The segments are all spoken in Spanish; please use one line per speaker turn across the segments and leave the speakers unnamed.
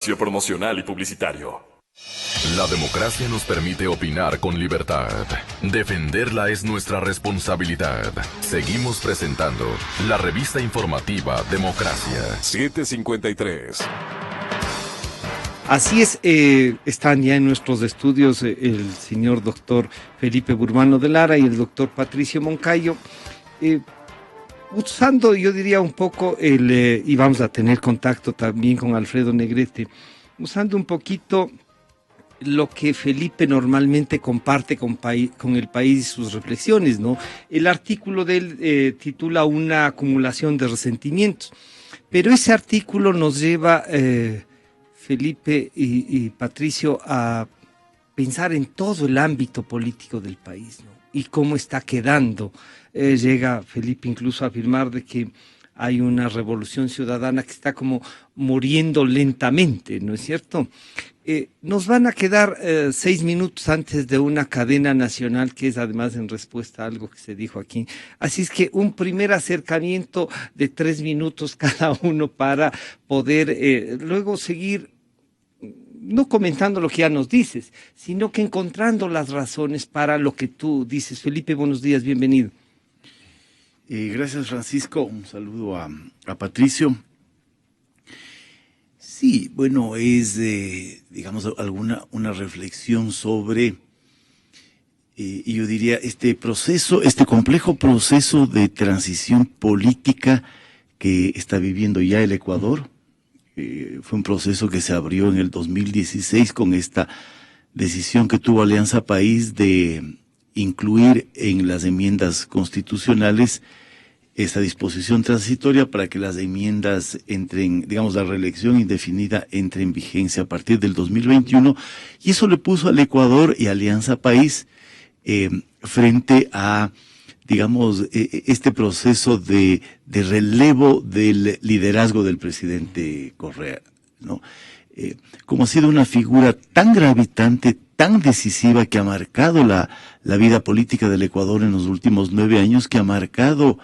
Promocional y publicitario.
La democracia nos permite opinar con libertad. Defenderla es nuestra responsabilidad. Seguimos presentando la revista informativa Democracia.
753.
Así es, están ya en nuestros estudios el señor doctor Felipe Burmano de Lara y el doctor Patricio Moncayo. Usando, yo diría, un poco y vamos a tener contacto también con Alfredo Negrete, usando un poquito lo que Felipe normalmente comparte con el país y sus reflexiones, ¿no? El artículo de él titula Una acumulación de resentimientos, pero ese artículo nos lleva, Felipe y Patricio, a pensar en todo el ámbito político del país, ¿no? Y cómo está quedando. Llega Felipe incluso a afirmar de que hay una revolución ciudadana que está como muriendo lentamente, ¿no es cierto? Nos van a quedar 6 minutos antes de una cadena nacional, que es además en respuesta a algo que se dijo aquí. Así es que un primer acercamiento de 3 minutos cada uno para poder luego seguir, no comentando lo que ya nos dices, sino que encontrando las razones para lo que tú dices. Felipe, buenos días, bienvenido.
Gracias, Francisco. Un saludo a Patricio. Sí, bueno, es, digamos, una reflexión sobre, y yo diría, este complejo proceso de transición política que está viviendo ya el Ecuador. Fue un proceso que se abrió en el 2016 con esta decisión que tuvo Alianza País de incluir en las enmiendas constitucionales esta disposición transitoria para que las enmiendas entren, digamos, la reelección indefinida entre en vigencia a partir del 2021, y eso le puso al Ecuador y a Alianza País frente a, digamos, este proceso de relevo del liderazgo del presidente Correa, ¿no? Como ha sido una figura tan gravitante, tan decisiva, que ha marcado la vida política del Ecuador en los últimos 9 años, que ha marcado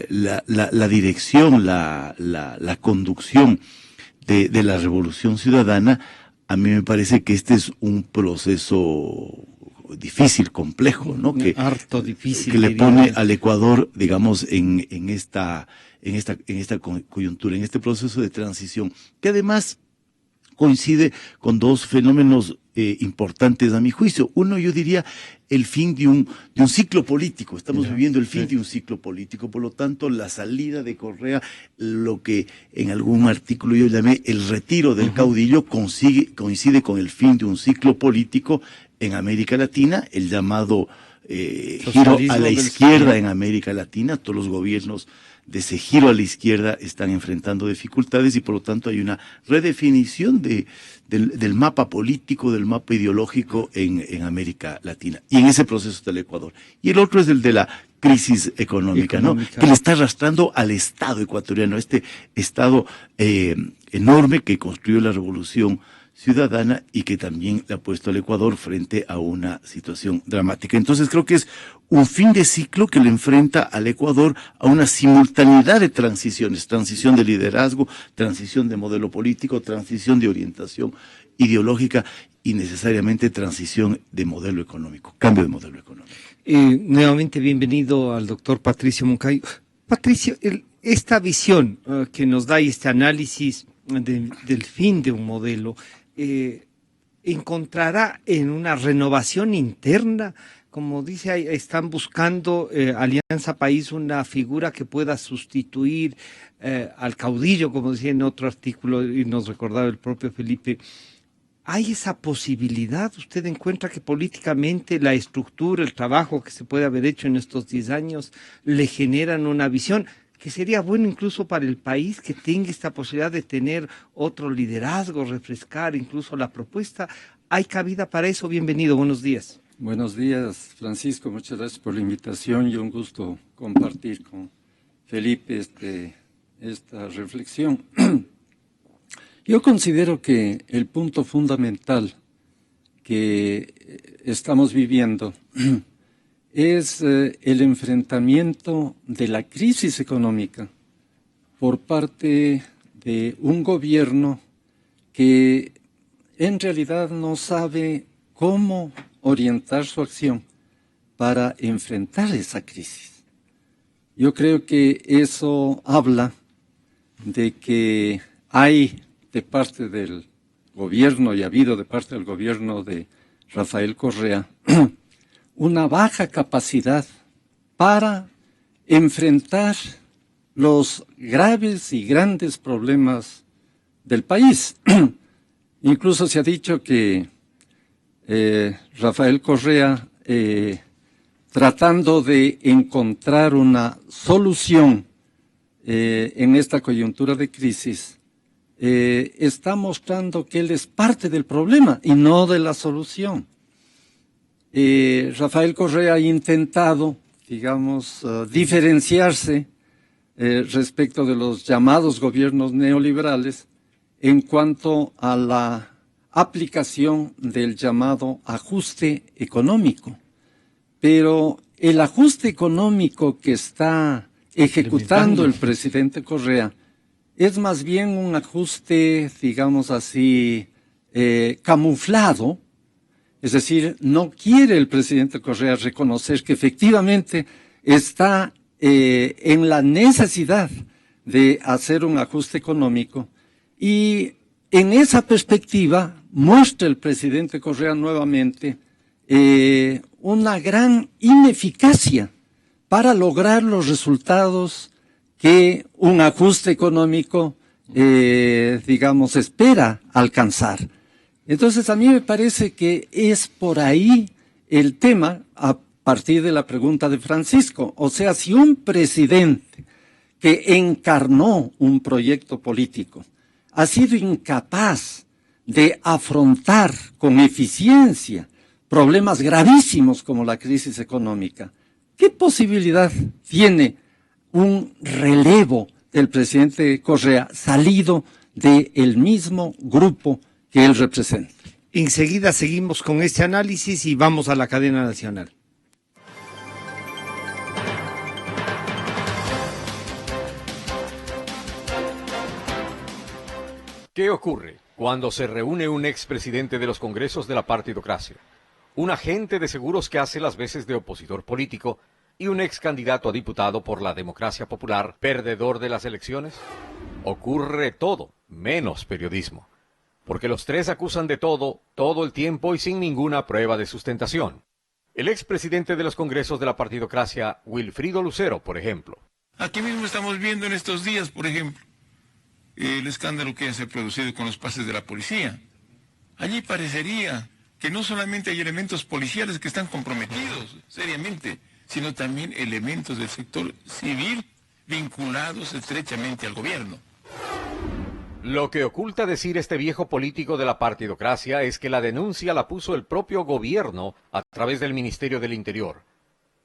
la dirección, la conducción de la revolución ciudadana. A mí me parece que este es un proceso difícil, complejo, ¿no?
Harto difícil.
Que le pone al Ecuador, digamos, en esta coyuntura, en este proceso de transición, que además coincide con dos fenómenos importantes a mi juicio. Uno, yo diría, el fin de un ciclo político. Estamos viviendo el fin de un ciclo político. Por lo tanto, la salida de Correa, lo que en algún artículo yo llamé el retiro del caudillo, coincide con el fin de un ciclo político en América Latina, el llamado giro a la izquierda en América Latina. Todos los gobiernos de ese giro a la izquierda están enfrentando dificultades, y por lo tanto hay una redefinición del mapa político, del mapa ideológico en América Latina. Y en ese proceso está el Ecuador. Y el otro es el de la crisis económica, ¿no? Que le está arrastrando al Estado ecuatoriano, este Estado enorme que construyó la revolución ciudadana y que también le ha puesto al Ecuador frente a una situación dramática. Entonces creo que es un fin de ciclo que le enfrenta al Ecuador a una simultaneidad de transiciones: transición de liderazgo, transición de modelo político, transición de orientación ideológica y necesariamente transición de modelo económico, cambio de modelo económico.
Nuevamente bienvenido al doctor Patricio Moncayo. Patricio, esta visión que nos da y este análisis del fin de un modelo, encontrará en una renovación interna, como dice, están buscando Alianza País una figura que pueda sustituir al caudillo, como decía en otro artículo y nos recordaba el propio Felipe. ¿Hay esa posibilidad? ¿Usted encuentra que políticamente la estructura, el trabajo que se puede haber hecho en estos 10 años le generan una visión que sería bueno incluso para el país, que tenga esta posibilidad de tener otro liderazgo, refrescar incluso la propuesta? ¿Hay cabida para eso? Bienvenido, buenos días.
Buenos días, Francisco, muchas gracias por la invitación y un gusto compartir con Felipe esta reflexión. Yo considero que el punto fundamental que estamos viviendo es el enfrentamiento de la crisis económica por parte de un gobierno que en realidad no sabe cómo orientar su acción para enfrentar esa crisis. Yo creo que eso habla de que hay de parte del gobierno, y ha habido de parte del gobierno de Rafael Correa, una baja capacidad para enfrentar los graves y grandes problemas del país. Incluso se ha dicho que Rafael Correa, tratando de encontrar una solución en esta coyuntura de crisis, está mostrando que él es parte del problema y no de la solución. Rafael Correa ha intentado, digamos, diferenciarse respecto de los llamados gobiernos neoliberales en cuanto a la aplicación del llamado ajuste económico. Pero el ajuste económico que está ejecutando el presidente Correa es más bien un ajuste, digamos así, camuflado. Es decir, no quiere el presidente Correa reconocer que efectivamente está en la necesidad de hacer un ajuste económico, y en esa perspectiva muestra el presidente Correa nuevamente una gran ineficacia para lograr los resultados que un ajuste económico, digamos, espera alcanzar. Entonces, a mí me parece que es por ahí el tema a partir de la pregunta de Francisco. O sea, si un presidente que encarnó un proyecto político ha sido incapaz de afrontar con eficiencia problemas gravísimos como la crisis económica, ¿qué posibilidad tiene un relevo del presidente Correa salido del mismo grupo que él representa?
Enseguida seguimos con este análisis y vamos a la cadena nacional.
¿Qué ocurre cuando se reúne un expresidente de los congresos de la partidocracia, un agente de seguros que hace las veces de opositor político y un ex candidato a diputado por la Democracia Popular, perdedor de las elecciones? Ocurre todo, menos periodismo, porque los tres acusan de todo, todo el tiempo y sin ninguna prueba de sustentación. El expresidente de los congresos de la partidocracia, Wilfrido Lucero, por ejemplo.
Aquí mismo estamos viendo en estos días, por ejemplo, el escándalo que se ha producido con los pases de la policía. Allí parecería que no solamente hay elementos policiales que están comprometidos seriamente, sino también elementos del sector civil vinculados estrechamente al gobierno.
Lo que oculta decir este viejo político de la partidocracia es que la denuncia la puso el propio gobierno a través del Ministerio del Interior.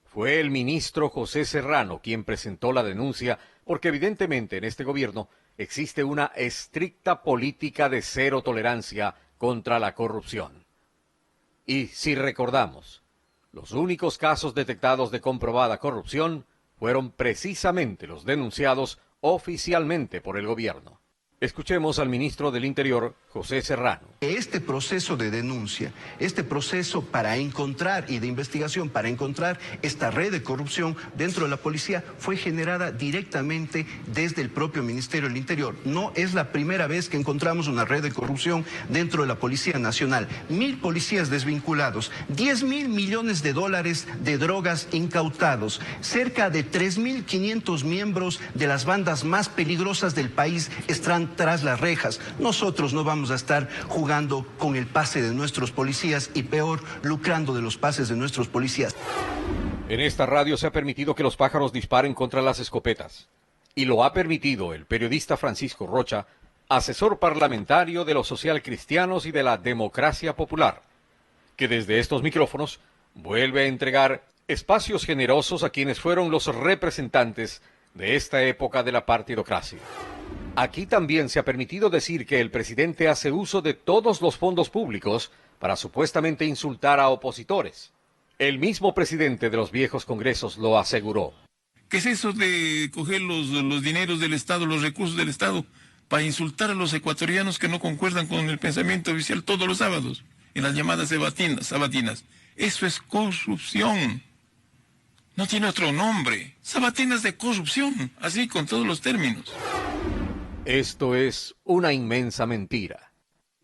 Fue el ministro José Serrano quien presentó la denuncia porque evidentemente en este gobierno existe una estricta política de cero tolerancia contra la corrupción. Y si recordamos, los únicos casos detectados de comprobada corrupción fueron precisamente los denunciados oficialmente por el gobierno. Escuchemos al ministro del Interior, José Serrano.
Este proceso de denuncia, este proceso para encontrar y de investigación para encontrar esta red de corrupción dentro de la policía fue generada directamente desde el propio Ministerio del Interior. No es la primera vez que encontramos una red de corrupción dentro de la Policía Nacional. 1.000 policías desvinculados, 10.000 millones de dólares de drogas incautados, cerca de 3.500 miembros de las bandas más peligrosas del país están tras las rejas. Nosotros no vamos a estar jugando con el pase de nuestros policías y peor, lucrando de los pases de nuestros policías.
En esta radio se ha permitido que los pájaros disparen contra las escopetas. Y lo ha permitido el periodista Francisco Rocha, asesor parlamentario de los socialcristianos y de la Democracia Popular, que desde estos micrófonos vuelve a entregar espacios generosos a quienes fueron los representantes de esta época de la partidocracia. Aquí también se ha permitido decir que el presidente hace uso de todos los fondos públicos para supuestamente insultar a opositores. El mismo presidente de los viejos congresos lo aseguró.
¿Qué es eso de coger los dineros del Estado, los recursos del Estado, para insultar a los ecuatorianos que no concuerdan con el pensamiento oficial todos los sábados, en las llamadas sabatinas. Eso es corrupción. No tiene otro nombre. Sabatinas de corrupción, así con todos los términos.
Esto es una inmensa mentira.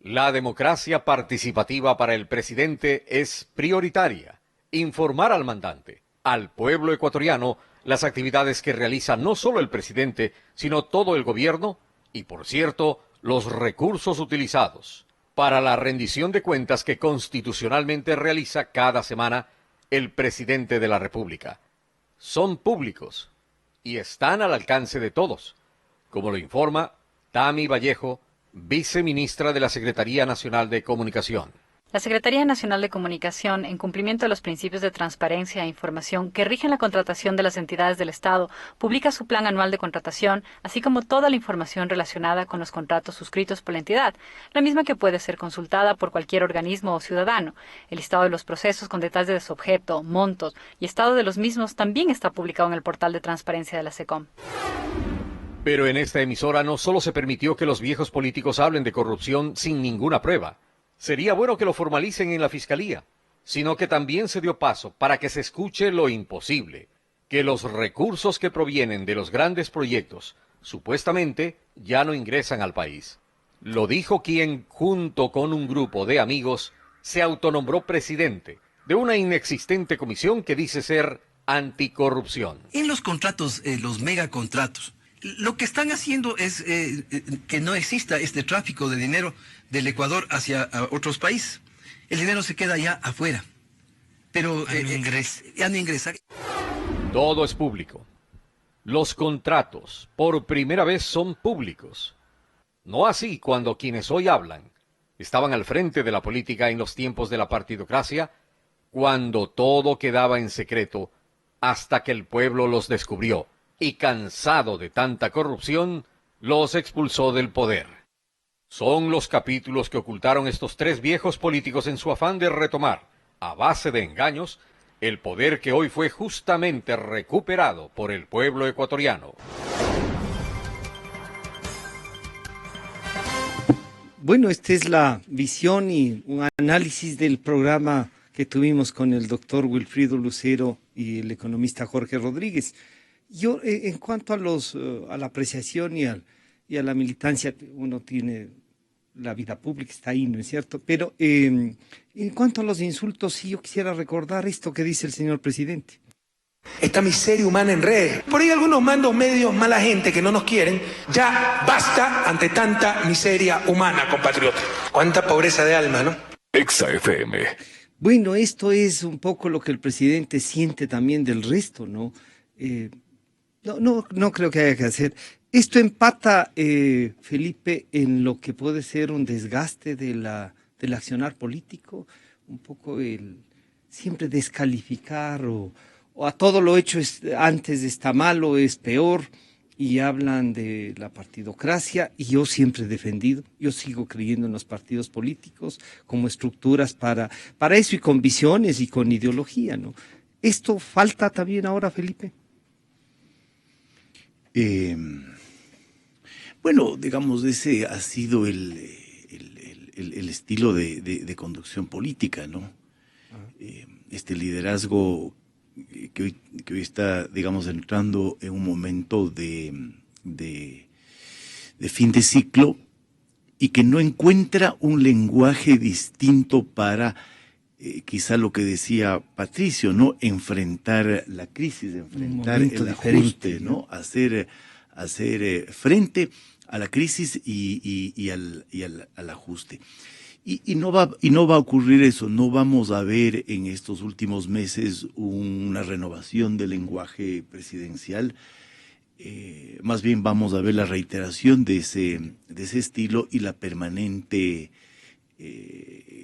La democracia participativa para el presidente es prioritaria. Informar al mandante, al pueblo ecuatoriano, las actividades que realiza no solo el presidente, sino todo el gobierno y, por cierto, los recursos utilizados para la rendición de cuentas que constitucionalmente realiza cada semana el presidente de la República. Son públicos y están al alcance de todos, como lo informa Tami Vallejo, viceministra de la Secretaría Nacional de Comunicación.
La Secretaría Nacional de Comunicación, en cumplimiento de los principios de transparencia e información que rigen la contratación de las entidades del Estado, publica su plan anual de contratación, así como toda la información relacionada con los contratos suscritos por la entidad, la misma que puede ser consultada por cualquier organismo o ciudadano. El listado de los procesos con detalles de su objeto, montos y estado de los mismos también está publicado en el portal de transparencia de la SECOM.
Pero en esta emisora no solo se permitió que los viejos políticos hablen de corrupción sin ninguna prueba. Sería bueno que lo formalicen en la Fiscalía, sino que también se dio paso para que se escuche lo imposible, que los recursos que provienen de los grandes proyectos, supuestamente, ya no ingresan al país. Lo dijo quien, junto con un grupo de amigos, se autonombró presidente de una inexistente comisión que dice ser anticorrupción.
En los contratos, los megacontratos, lo que están haciendo es que no exista este tráfico de dinero del Ecuador hacia otros países. El dinero se queda ya afuera. Pero ya no ingresa.
Todo es público. Los contratos, por primera vez, son públicos. No así cuando quienes hoy hablan estaban al frente de la política en los tiempos de la partidocracia, cuando todo quedaba en secreto hasta que el pueblo los descubrió y, cansado de tanta corrupción, los expulsó del poder. Son los capítulos que ocultaron estos tres viejos políticos en su afán de retomar, a base de engaños, el poder que hoy fue justamente recuperado por el pueblo ecuatoriano.
Bueno, esta es la visión y un análisis del programa que tuvimos con el doctor Wilfrido Lucero y el economista Jorge Rodríguez. Yo, en cuanto a la apreciación y a la militancia, uno tiene la vida pública, está ahí, ¿no es cierto? Pero en cuanto a los insultos, sí, yo quisiera recordar esto que dice el señor presidente.
Esta miseria humana en redes. Por ahí algunos mandos medios, mala gente que no nos quieren. Ya basta ante tanta miseria humana, compatriota. Cuánta pobreza de alma, ¿no?
Exa FM.
Bueno, esto es un poco lo que el presidente siente también del resto, ¿no? No creo que haya que hacer. Esto empata, Felipe, en lo que puede ser un desgaste del accionar político, un poco el siempre descalificar o a todo lo hecho antes está malo, es peor, y hablan de la partidocracia, y yo siempre he defendido, yo sigo creyendo en los partidos políticos como estructuras para eso y con visiones y con ideología, ¿no? ¿Esto falta también ahora, Felipe?
Bueno, digamos, ese ha sido el estilo de conducción política, ¿no? Este liderazgo que hoy está, digamos, entrando en un momento de fin de ciclo y que no encuentra un lenguaje distinto para quizá lo que decía Patricio, ¿no? Enfrentar la crisis, enfrentar el ajuste, ¿no? Hacer frente a la crisis y al ajuste. Y no va a ocurrir eso, no vamos a ver en estos últimos meses una renovación del lenguaje presidencial, más bien vamos a ver la reiteración de ese estilo y la permanente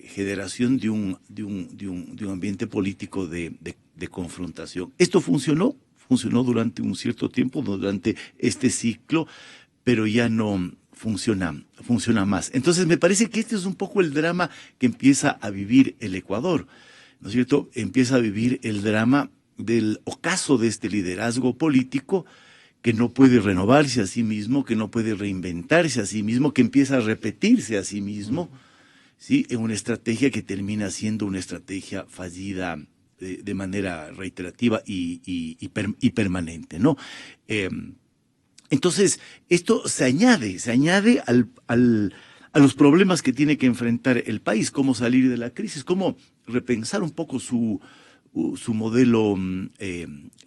generación de un ambiente político de confrontación. Esto funcionó durante un cierto tiempo, durante este ciclo, pero ya no funciona más. Entonces me parece que este es un poco el drama que empieza a vivir el Ecuador, ¿no es cierto? Empieza a vivir el drama del ocaso de este liderazgo político que no puede renovarse a sí mismo, que no puede reinventarse a sí mismo, que empieza a repetirse a sí mismo, ¿sí? En una estrategia que termina siendo una estrategia fallida de manera reiterativa y permanente, ¿no? Entonces, esto se añade a los problemas que tiene que enfrentar el país, cómo salir de la crisis, cómo repensar un poco su modelo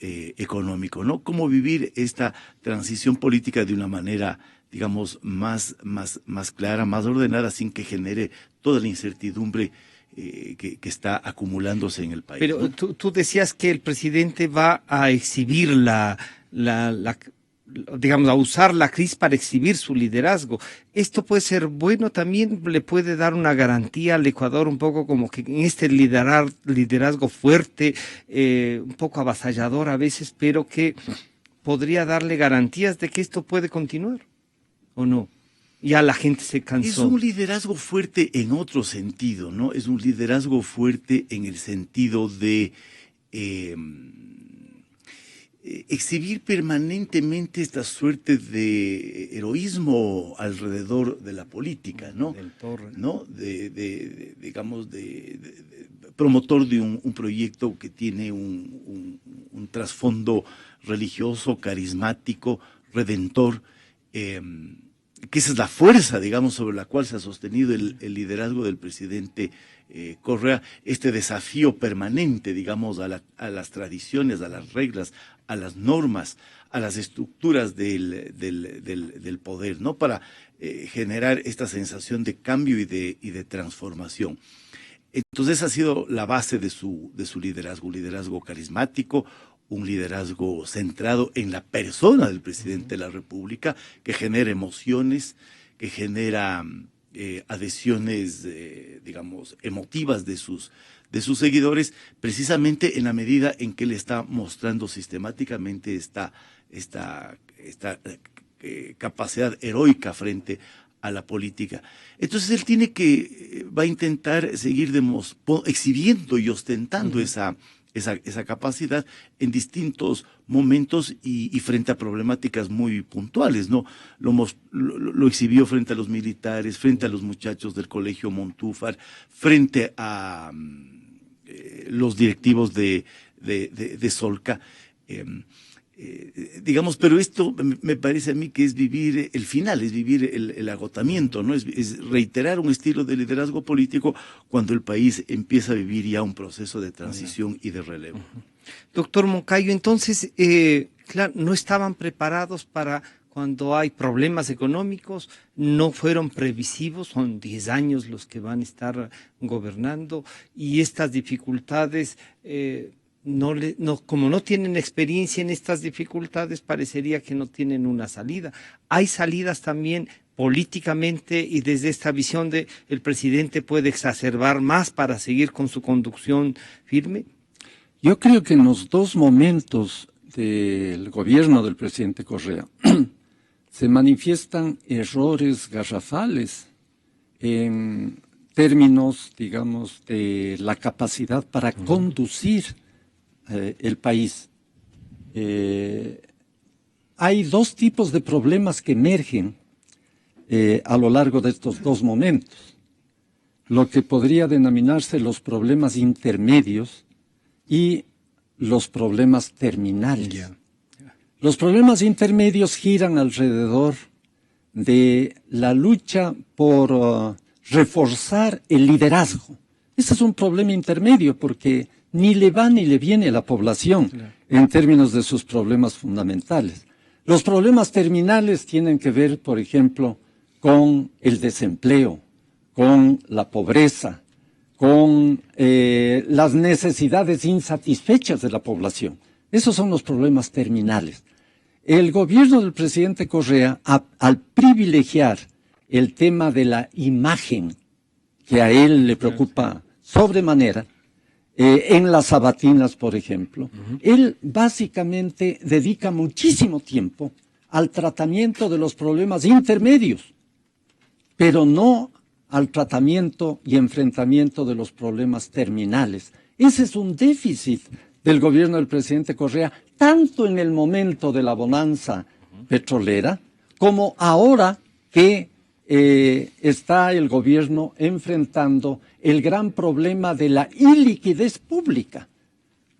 económico, ¿no? Cómo vivir esta transición política de una manera, digamos, más clara, más ordenada, sin que genere toda la incertidumbre que está acumulándose en el país.
Pero
¿no?
tú decías que el presidente va a exhibir digamos, a usar la crisis para exhibir su liderazgo. Esto puede ser bueno, también le puede dar una garantía al Ecuador, un poco como que en este liderazgo fuerte, un poco avasallador a veces, pero que podría darle garantías de que esto puede continuar, ¿o no? Ya la gente se cansó.
Es un liderazgo fuerte en otro sentido, ¿no? Es un liderazgo fuerte en el sentido de exhibir permanentemente esta suerte de heroísmo alrededor de la política, ¿no?
Del Torre.
¿No? Digamos, promotor de un proyecto que tiene un trasfondo religioso, carismático, redentor, que esa es la fuerza, digamos, sobre la cual se ha sostenido el liderazgo del presidente Correa, este desafío permanente, digamos, a las tradiciones, a las reglas, a las normas, a las estructuras del poder, ¿no? Para generar esta sensación de cambio y de transformación. Entonces esa ha sido la base de su liderazgo, un liderazgo carismático, un liderazgo centrado en la persona del presidente de la República, que genera emociones, que genera adhesiones, digamos, emotivas de sus seguidores, precisamente en la medida en que él está mostrando sistemáticamente esta capacidad heroica frente a la política. Entonces él va a intentar seguir exhibiendo y ostentando esa capacidad en distintos momentos y frente a problemáticas muy puntuales, ¿no? Lo exhibió frente a los militares, frente a los muchachos del Colegio Montúfar, frente a los directivos de Solca, digamos, pero esto me parece a mí que es vivir el final, es vivir el agotamiento, ¿no? Es reiterar un estilo de liderazgo político cuando el país empieza a vivir ya un proceso de transición y de relevo.
Doctor Moncayo, entonces, claro, no estaban preparados para cuando hay problemas económicos, no fueron previsivos, son 10 años los que van a estar gobernando, y estas dificultades, como no tienen experiencia en estas dificultades, parecería que no tienen una salida. Hay salidas también políticamente, y desde esta visión de el presidente puede exacerbar más para seguir con su conducción firme.
Yo creo que en los dos momentos del gobierno del presidente Correa se manifiestan errores garrafales en términos, digamos, de la capacidad para conducir el país. Hay dos tipos de problemas que emergen a lo largo de estos dos momentos. Lo que podría denominarse los problemas intermedios y los problemas terminales. Los problemas intermedios giran alrededor de la lucha por reforzar el liderazgo. Ese es un problema intermedio porque ni le va ni le viene a la población en términos de sus problemas fundamentales. Los problemas terminales tienen que ver, por ejemplo, con el desempleo, con la pobreza, con las necesidades insatisfechas de la población. Esos son los problemas terminales. El gobierno del presidente Correa, al privilegiar el tema de la imagen, que a él le preocupa sobremanera, en las sabatinas, por ejemplo, él básicamente dedica muchísimo tiempo al tratamiento de los problemas intermedios, pero no al tratamiento y enfrentamiento de los problemas terminales. Ese es un déficit del gobierno del presidente Correa, tanto en el momento de la bonanza petrolera, como ahora que está el gobierno enfrentando el gran problema de la iliquidez pública.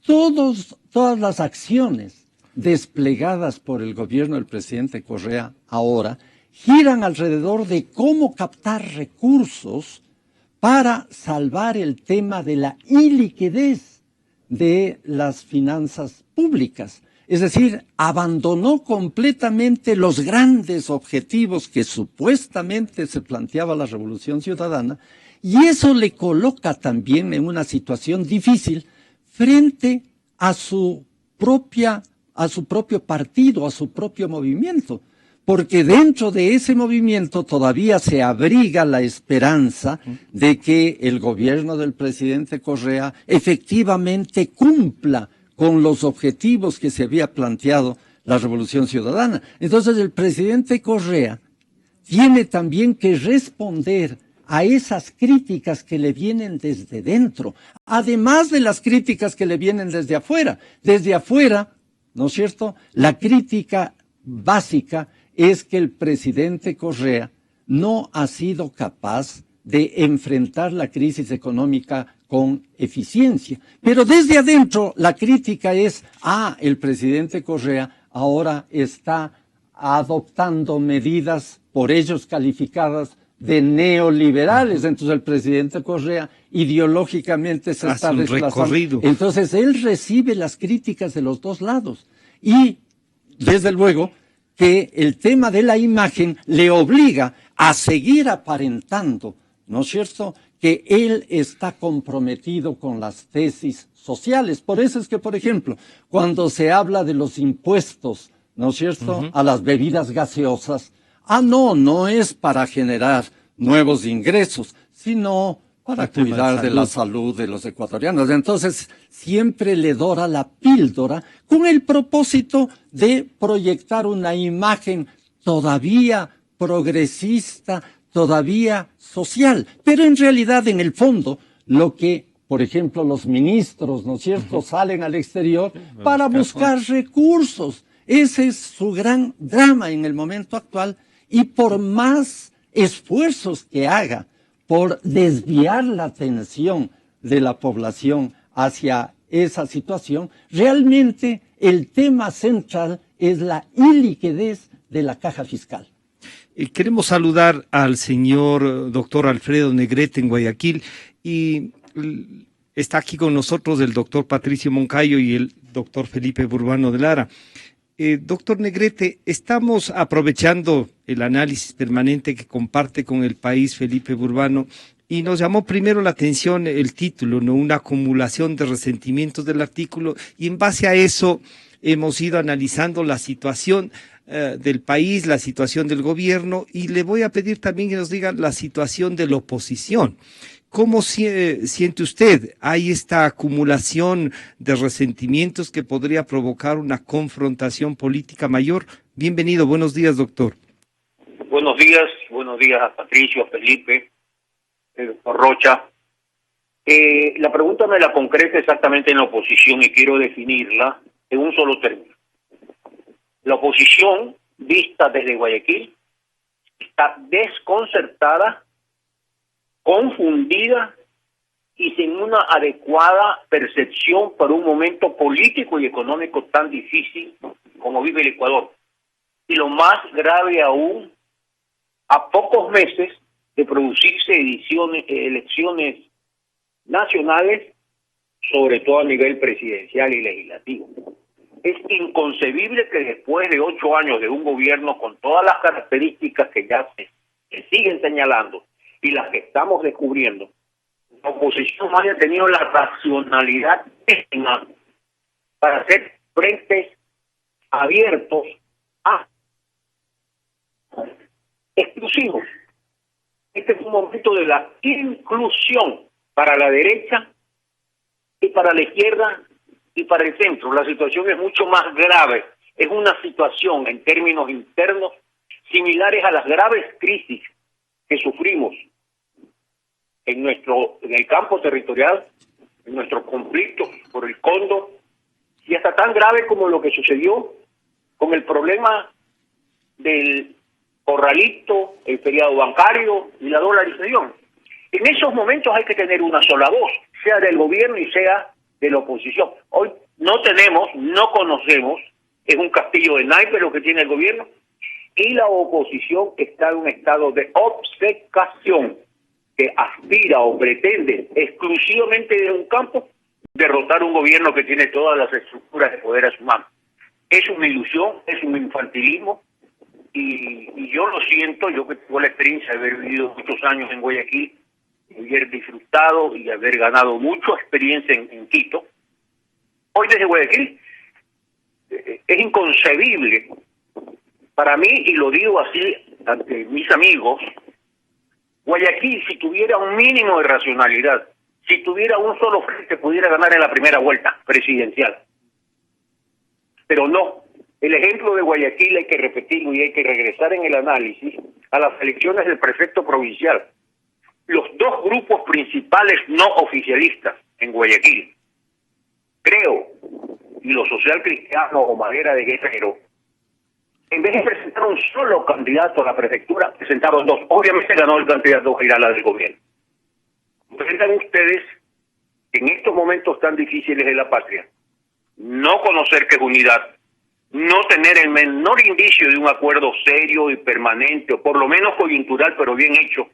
Todas las acciones desplegadas por el gobierno del presidente Correa ahora giran alrededor de cómo captar recursos para salvar el tema de la iliquidez de las finanzas públicas. Es decir, abandonó completamente los grandes objetivos que supuestamente se planteaba la Revolución Ciudadana, y eso le coloca también en una situación difícil frente a su propio partido, a su propio movimiento, porque dentro de ese movimiento todavía se abriga la esperanza de que el gobierno del presidente Correa efectivamente cumpla con los objetivos que se había planteado la Revolución Ciudadana. Entonces el presidente Correa tiene también que responder a esas críticas que le vienen desde dentro, además de las críticas que le vienen desde afuera. Desde afuera, ¿no es cierto?, la crítica básica es que el presidente Correa no ha sido capaz de enfrentar la crisis económica con eficiencia. Pero desde adentro la crítica es, el presidente Correa ahora está adoptando medidas por ellos calificadas de neoliberales. Entonces el presidente Correa ideológicamente se está desplazando. Entonces él recibe las críticas de los dos lados. Y desde luego que el tema de la imagen le obliga a seguir aparentando, ¿no es cierto?, que él está comprometido con las tesis sociales. Por eso es que, por ejemplo, cuando se habla de los impuestos, ¿no es cierto?, a las bebidas gaseosas, no es para generar nuevos ingresos, sino para cuidar de la salud de los ecuatorianos. Entonces, siempre le dora la píldora con el propósito de proyectar una imagen todavía progresista, todavía social. Pero en realidad, en el fondo, lo que, por ejemplo, los ministros, ¿no es cierto?, salen al exterior para buscar recursos. Ese es su gran drama en el momento actual, y por más esfuerzos que haga por desviar la atención de la población hacia esa situación, realmente el tema central es la iliquidez de la caja fiscal.
Queremos saludar al señor doctor Alfredo Negrete en Guayaquil, y está aquí con nosotros el doctor Patricio Moncayo y el doctor Felipe Burbano de Lara. Doctor Negrete, estamos aprovechando el análisis permanente que comparte con el país Felipe Burbano, y nos llamó primero la atención el título, ¿no?, una acumulación de resentimientos del artículo, y en base a eso hemos ido analizando la situación del país, la situación del gobierno, y le voy a pedir también que nos diga la situación de la oposición. ¿Cómo siente usted? ¿Hay esta acumulación de resentimientos que podría provocar una confrontación política mayor? Bienvenido, buenos días, doctor.
Buenos días a Patricio, a Felipe, a Rocha. La pregunta me la concreta exactamente en la oposición, y quiero definirla en un solo término. La oposición, vista desde Guayaquil, está desconcertada, confundida y sin una adecuada percepción para un momento político y económico tan difícil como vive el Ecuador. Y lo más grave aún, a pocos meses de producirse elecciones nacionales, sobre todo a nivel presidencial y legislativo. Es inconcebible que después de 8 años de un gobierno con todas las características que ya se siguen señalando y las que estamos descubriendo, la oposición no haya tenido la racionalidad para hacer frentes abiertos a exclusivos. Este es un momento de la inclusión para la derecha y para la izquierda y para el centro. La situación es mucho más grave. Es una situación en términos internos similares a las graves crisis que sufrimos en el campo territorial, en nuestros conflictos por el Cóndor, y hasta tan grave como lo que sucedió con el problema del corralito, el feriado bancario y la dolarización. En esos momentos hay que tener una sola voz, sea del gobierno y sea de la oposición. Hoy no tenemos, no conocemos, es un castillo de naipes lo que tiene el gobierno, y la oposición está en un estado de obcecación que aspira o pretende exclusivamente de un campo derrotar un gobierno que tiene todas las estructuras de poder a su mano. Es una ilusión, es un infantilismo, y yo lo siento, yo que tengo la experiencia de haber vivido muchos años en Guayaquil, haber disfrutado y haber ganado mucha experiencia en Quito. Hoy desde Guayaquil es inconcebible para mí, y lo digo así ante mis amigos, Guayaquil, si tuviera un mínimo de racionalidad, si tuviera un solo frente, pudiera ganar en la primera vuelta presidencial. Pero no. El ejemplo de Guayaquil hay que repetirlo y hay que regresar en el análisis a las elecciones del prefecto provincial. Los dos grupos principales no oficialistas en Guayaquil, Creo y los socialcristianos o Madera de Guerrero, en vez de presentar un solo candidato a la prefectura, presentaron dos. Obviamente ganó el candidato Girala del gobierno. Comprendan ustedes que en estos momentos tan difíciles de la patria, no conocer qué es unidad, no tener el menor indicio de un acuerdo serio y permanente, o por lo menos coyuntural, pero bien hecho,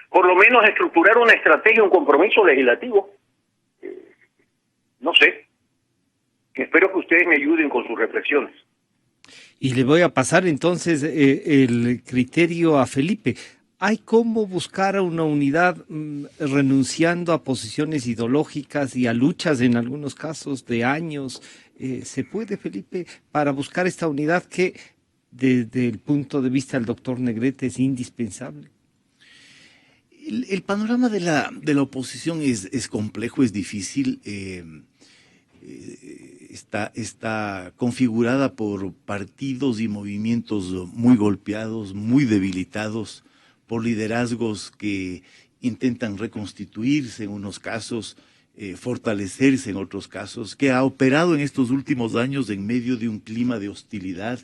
por lo menos estructurar una estrategia, un compromiso legislativo, no sé. Espero que ustedes me ayuden con sus reflexiones.
Y le voy a pasar entonces el criterio a Felipe. ¿Hay cómo buscar una unidad renunciando a posiciones ideológicas y a luchas en algunos casos de años? ¿Se puede, Felipe, para buscar esta unidad que desde el punto de vista del doctor Negrete es indispensable?
El panorama de la oposición es complejo, es difícil. Está configurada por partidos y movimientos muy golpeados, muy debilitados, por liderazgos que intentan reconstituirse en unos casos, fortalecerse en otros casos, que ha operado en estos últimos años en medio de un clima de hostilidad,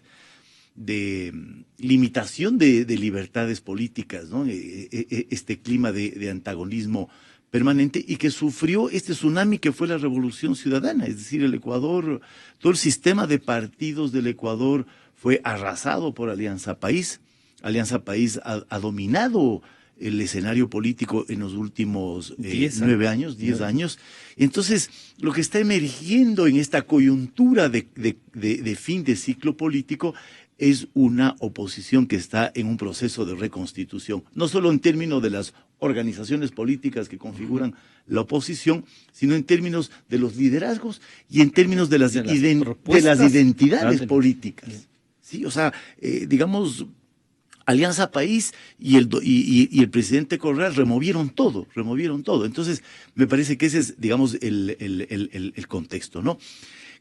de limitación de libertades políticas, ¿no? Este clima de antagonismo permanente, y que sufrió este tsunami que fue la Revolución Ciudadana. Es decir, el Ecuador, todo el sistema de partidos del Ecuador fue arrasado por Alianza País. Alianza País ha dominado el escenario político en los últimos 10 años. Entonces, lo que está emergiendo en esta coyuntura de fin de ciclo político es una oposición que está en un proceso de reconstitución, no solo en términos de las organizaciones políticas que configuran la oposición, sino en términos de los liderazgos y en términos de las identidades políticas. Sí, o sea, digamos, Alianza País y el presidente Correa removieron todo. Entonces, me parece que ese es, digamos, el contexto, ¿no?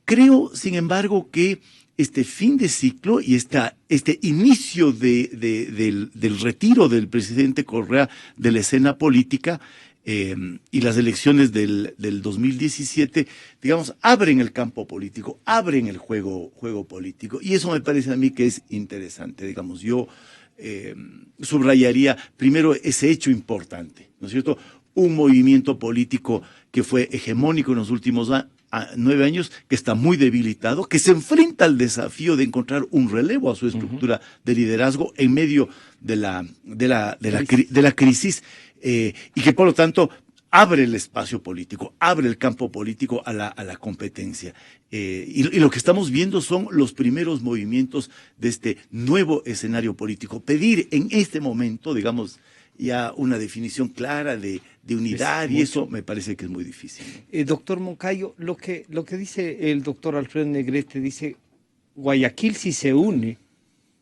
Creo, sin embargo, que este fin de ciclo y este inicio del retiro del presidente Correa de la escena política y las elecciones del 2017, digamos, abren el campo político, abren el juego político, y eso me parece a mí que es interesante. Digamos, yo subrayaría primero ese hecho importante, ¿no es cierto? Un movimiento político que fue hegemónico en los últimos 9 años, que está muy debilitado, que se enfrenta al desafío de encontrar un relevo a su estructura de liderazgo en medio de la crisis, y que por lo tanto abre el espacio político, abre el campo político a la competencia. Y lo que estamos viendo son los primeros movimientos de este nuevo escenario político. Pedir en este momento, digamos, ya una definición clara de unidad, y eso me parece que es muy difícil, ¿no?
Doctor Moncayo, lo que dice el doctor Alfredo Negrete, dice, Guayaquil si se une,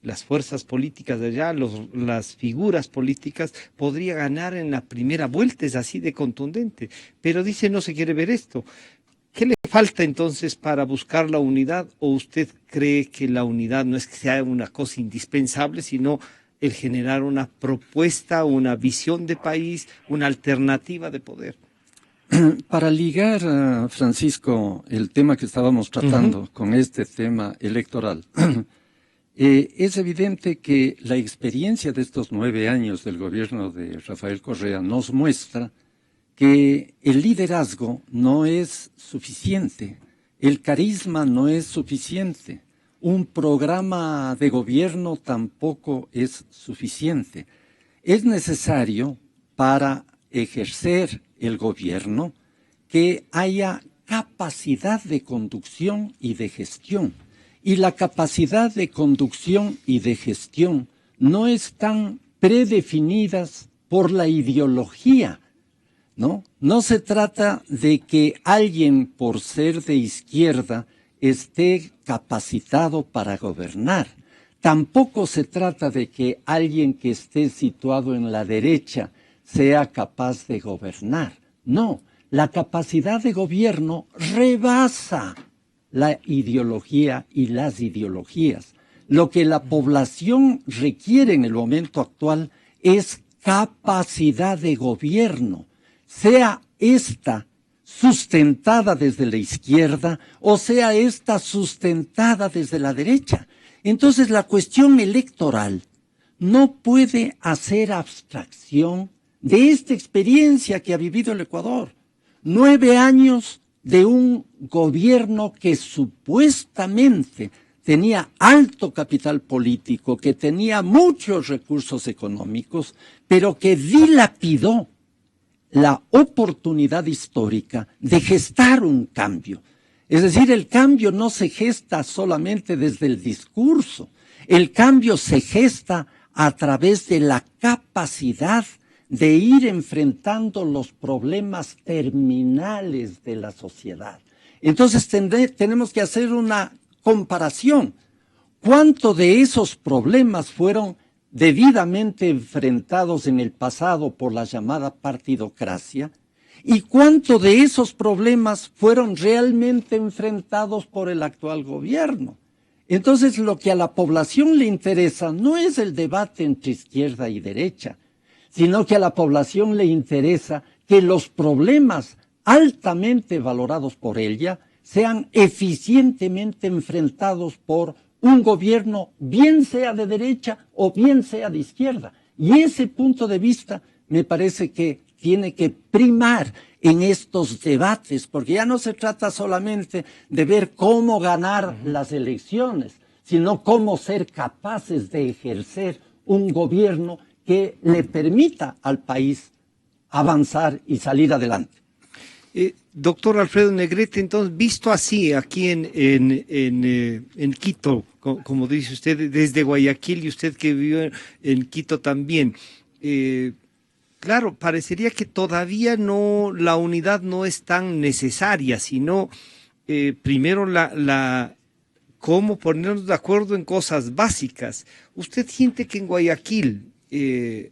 las fuerzas políticas de allá, las figuras políticas, podría ganar en la primera vuelta, es así de contundente, pero dice no se quiere ver esto. ¿Qué le falta entonces para buscar la unidad? ¿O usted cree que la unidad no es que sea una cosa indispensable, sino el generar una propuesta, una visión de país, una alternativa de poder?
Para ligar, Francisco, el tema que estábamos tratando con este tema electoral, es evidente que la experiencia de estos 9 años del gobierno de Rafael Correa nos muestra que el liderazgo no es suficiente, el carisma no es suficiente, un programa de gobierno tampoco es suficiente. Es necesario para ejercer el gobierno que haya capacidad de conducción y de gestión. Y la capacidad de conducción y de gestión no están predefinidas por la ideología, ¿no? No se trata de que alguien por ser de izquierda esté capacitado para gobernar. Tampoco se trata de que alguien que esté situado en la derecha sea capaz de gobernar. No, la capacidad de gobierno rebasa la ideología y las ideologías. Lo que la población requiere en el momento actual es capacidad de gobierno, sea esta sustentada desde la izquierda o sea esta sustentada desde la derecha. Entonces la cuestión electoral no puede hacer abstracción de esta experiencia que ha vivido el Ecuador. 9 años de un gobierno que supuestamente tenía alto capital político, que tenía muchos recursos económicos, pero que dilapidó la oportunidad histórica de gestar un cambio. Es decir, el cambio no se gesta solamente desde el discurso, el cambio se gesta a través de la capacidad de ir enfrentando los problemas terminales de la sociedad. Entonces tenemos que hacer una comparación. ¿Cuánto de esos problemas fueron debidamente enfrentados en el pasado por la llamada partidocracia? ¿Y cuánto de esos problemas fueron realmente enfrentados por el actual gobierno? Entonces, lo que a la población le interesa no es el debate entre izquierda y derecha, sino que a la población le interesa que los problemas altamente valorados por ella sean eficientemente enfrentados por un gobierno, bien sea de derecha o bien sea de izquierda. Y ese punto de vista me parece que tiene que primar en estos debates, porque ya no se trata solamente de ver cómo ganar las elecciones, sino cómo ser capaces de ejercer un gobierno que le permita al país avanzar y salir adelante.
Doctor Alfredo Negrete, entonces, visto así aquí en Quito, como dice usted, desde Guayaquil y usted que vive en Quito también, claro, parecería que todavía no, la unidad no es tan necesaria, sino primero cómo ponernos de acuerdo en cosas básicas. ¿Usted siente que en Guayaquil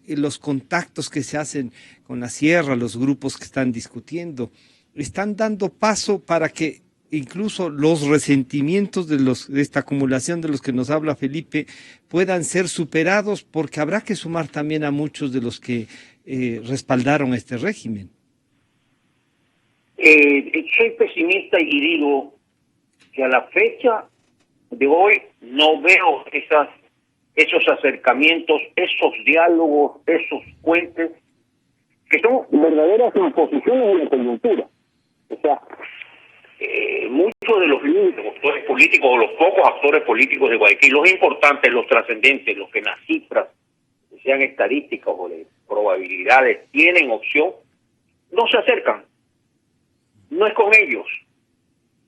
los contactos que se hacen con la sierra, los grupos que están discutiendo, están dando paso para que incluso los resentimientos de esta acumulación de los que nos habla Felipe puedan ser superados, porque habrá que sumar también a muchos de los que respaldaron este régimen?
Soy pesimista y digo que a la fecha de hoy no veo esos acercamientos, esos diálogos, esos puentes, que son verdaderas imposiciones de la coyuntura. O sea, muchos de los líderes, actores políticos, o los pocos actores políticos de Guayaquil, los importantes, los trascendentes, los que en las cifras, sean estadísticas o de probabilidades, tienen opción, no se acercan. No es con ellos.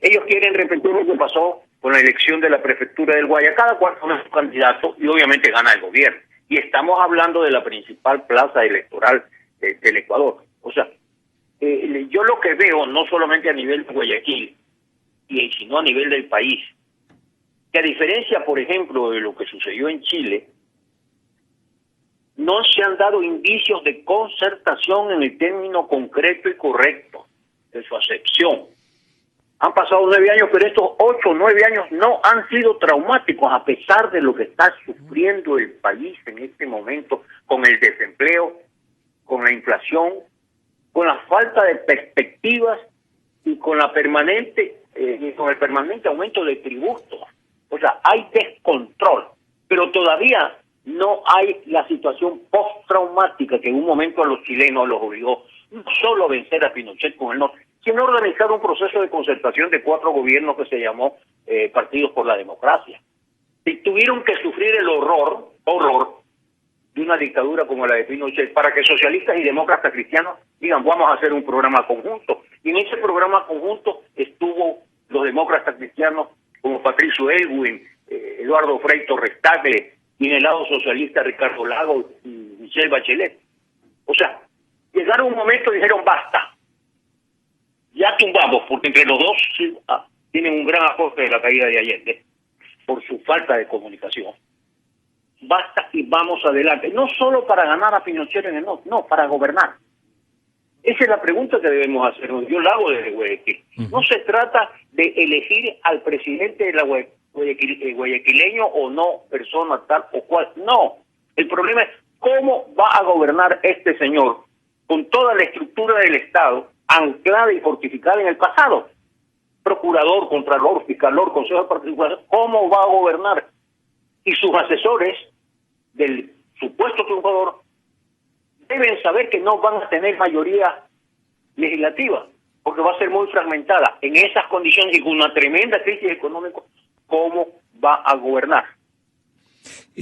Ellos quieren repetir lo que pasó con la elección de la prefectura del Guaya. Cada cual pone su candidato y obviamente gana el gobierno. Y estamos hablando de la principal plaza electoral del Ecuador. O sea, yo lo que veo, no solamente a nivel de Guayaquil, sino a nivel del país, que a diferencia, por ejemplo, de lo que sucedió en Chile, no se han dado indicios de concertación en el término concreto y correcto de su acepción. Han pasado 9 años, pero estos 8 o 9 años no han sido traumáticos, a pesar de lo que está sufriendo el país en este momento, con el desempleo, con la inflación, con la falta de perspectivas y con la con el permanente aumento de tributos. O sea, hay descontrol, pero todavía no hay la situación postraumática que en un momento a los chilenos los obligó no solo a vencer a Pinochet con el norte, sino a organizar un proceso de concertación de 4 gobiernos que se llamó Partidos por la Democracia. Y tuvieron que sufrir el horror de una dictadura como la de Pinochet para que socialistas y demócratas cristianos digan, vamos a hacer un programa conjunto. Y en ese programa conjunto estuvo los demócratas cristianos como Patricio Elwin, Eduardo Frei Torres Tagle, y en el lado socialista Ricardo Lagos y Michelle Bachelet. O sea, llegaron un momento y dijeron, basta, ya tumbamos, porque entre los dos tienen un gran aporte de la caída de Allende por su falta de comunicación. Basta y vamos adelante, no solo para ganar a Pinochet en el norte, no, para gobernar. Esa es la pregunta que debemos hacer. Yo la hago desde Guayaquil. No se trata de elegir al presidente de la guayaquileño o no, persona tal o cual. No, el problema es cómo va a gobernar este señor con toda la estructura del Estado anclada y fortificada en el pasado. Procurador, contralor, fiscalor, consejo particular, ¿cómo va a gobernar? Y sus asesores del supuesto triunfador deben saber que no van a tener mayoría legislativa, porque va a ser muy fragmentada. En esas condiciones y con una tremenda crisis económica, ¿cómo va a gobernar?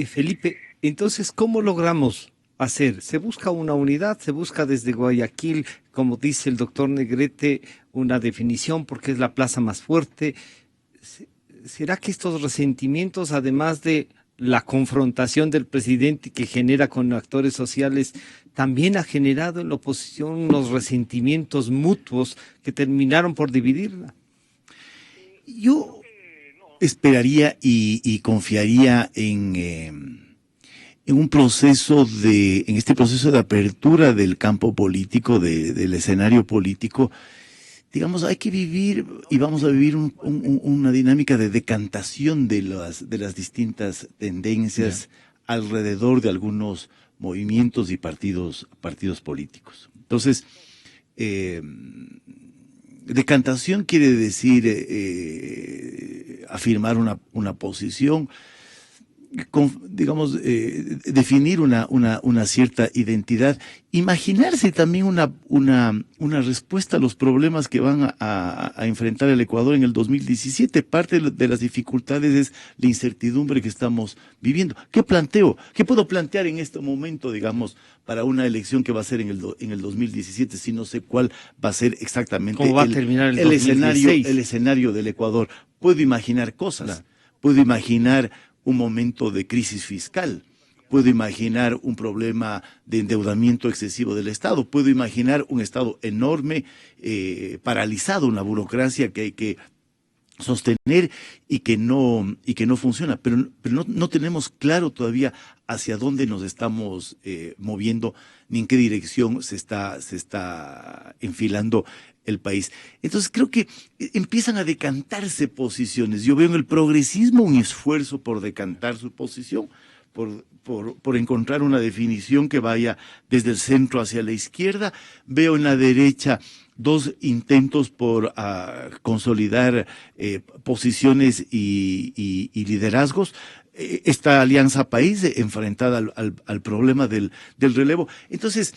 Felipe, entonces, ¿cómo logramos hacer? Se busca una unidad, se busca desde Guayaquil, como dice el doctor Negrete, una definición porque es la plaza más fuerte. ¿Será que estos resentimientos, además de la confrontación del presidente que genera con actores sociales, también ha generado en la oposición unos resentimientos mutuos que terminaron por dividirla?
Yo esperaría y confiaría en un proceso en este proceso de apertura del campo político, del escenario político. Digamos, hay que vivir y vamos a vivir una dinámica de decantación de las distintas tendencias alrededor de algunos movimientos y partidos políticos. Entonces, decantación quiere decir afirmar una posición, digamos, definir una cierta identidad, imaginarse también una respuesta a los problemas que van a enfrentar el Ecuador en el 2017. Parte de las dificultades es la incertidumbre que estamos viviendo. ¿Qué puedo plantear en este momento, digamos, para una elección que va a ser en el 2017, si no sé cuál va a ser exactamente
¿cómo va a terminar el
escenario del Ecuador? Puedo imaginar cosas, puedo imaginar un momento de crisis fiscal, puedo imaginar un problema de endeudamiento excesivo del Estado, puedo imaginar un Estado enorme, paralizado, una burocracia que hay que sostener y que no funciona, pero no tenemos claro todavía hacia dónde nos estamos moviendo, ni en qué dirección se está enfilando el país. Entonces creo que empiezan a decantarse posiciones. Yo veo en el progresismo un esfuerzo por decantar su posición, por encontrar una definición que vaya desde el centro hacia la izquierda. Veo en la derecha dos intentos por consolidar posiciones y liderazgos. Esta Alianza País enfrentada al problema del relevo. Entonces,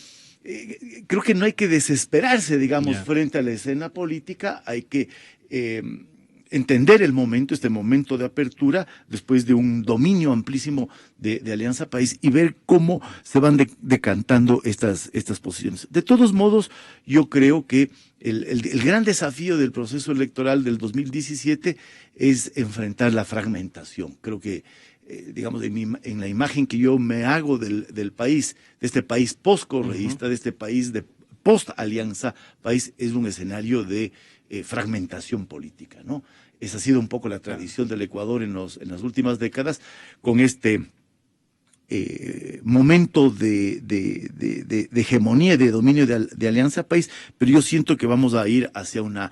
creo que no hay que desesperarse, digamos, frente a la escena política. Hay que entender el momento, este momento de apertura, después de un dominio amplísimo de Alianza País, y ver cómo se van decantando estas posiciones. De todos modos, yo creo que el gran desafío del proceso electoral del 2017 es enfrentar la fragmentación. Creo que digamos, en la imagen que yo me hago del país, de este país post-correísta, de este país de post-alianza, país es un escenario de fragmentación política, ¿no? Esa ha sido un poco la tradición del Ecuador en las últimas décadas, con este momento de hegemonía, de dominio de Alianza País, pero yo siento que vamos a ir hacia una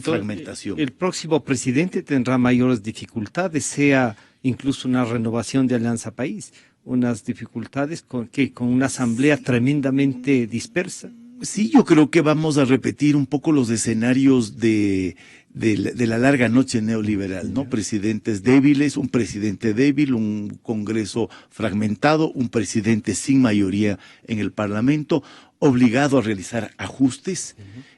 fragmentación.
El próximo presidente tendrá mayores dificultades, sea incluso una renovación de Alianza País, unas dificultades con una asamblea tremendamente dispersa.
Sí, yo creo que vamos a repetir un poco los escenarios de la larga noche neoliberal, ¿no? Presidentes débiles, un presidente débil, un Congreso fragmentado, un presidente sin mayoría en el Parlamento, obligado a realizar ajustes,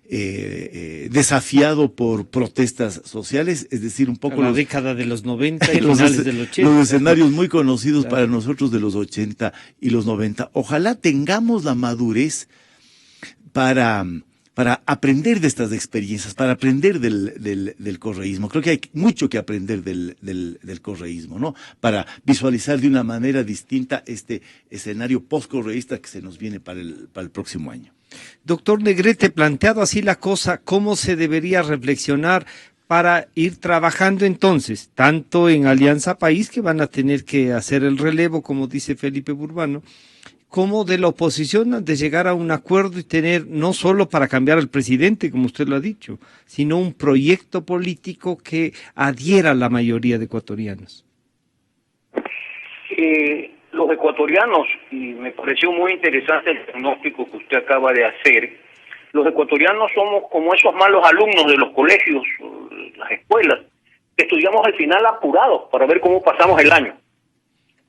desafiado por protestas sociales, es decir, un poco
la década de los 90 y finales del 80.
Los escenarios muy conocidos para nosotros de los 80 y los 90. Ojalá tengamos la madurez para aprender de estas experiencias, para aprender del correísmo. Creo que hay mucho que aprender del correísmo, ¿no? Para visualizar de una manera distinta este escenario post-correísta que se nos viene para el próximo año.
Doctor Negrete, planteado así la cosa, ¿cómo se debería reflexionar para ir trabajando entonces, tanto en Alianza País, que van a tener que hacer el relevo, como dice Felipe Burbano, como de la oposición, de llegar a un acuerdo y tener, no solo para cambiar al presidente, como usted lo ha dicho, sino un proyecto político que adhiera a la mayoría de ecuatorianos?
Los ecuatorianos, y me pareció muy interesante el diagnóstico que usted acaba de hacer, los ecuatorianos somos como esos malos alumnos de los colegios, las escuelas, que estudiamos al final apurados para ver cómo pasamos el año.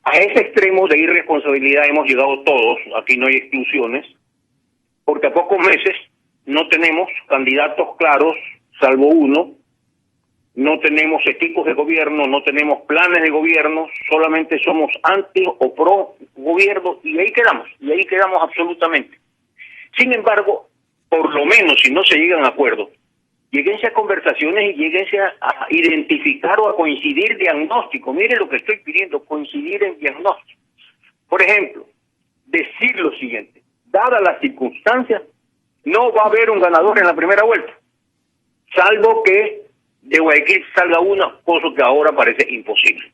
A ese extremo de irresponsabilidad hemos llegado todos, aquí no hay exclusiones, porque a pocos meses no tenemos candidatos claros, salvo uno, no tenemos equipos de gobierno, no tenemos planes de gobierno, solamente somos anti o pro gobierno y ahí quedamos absolutamente. Sin embargo, por lo menos si no se llegan a acuerdos, lléguense a conversaciones y lléguense a identificar o a coincidir diagnóstico. Miren lo que estoy pidiendo, coincidir en diagnóstico. Por ejemplo, decir lo siguiente: dadas las circunstancias, no va a haber un ganador en la primera vuelta, salvo que de Guayaquil salga una, cosa que ahora parece imposible.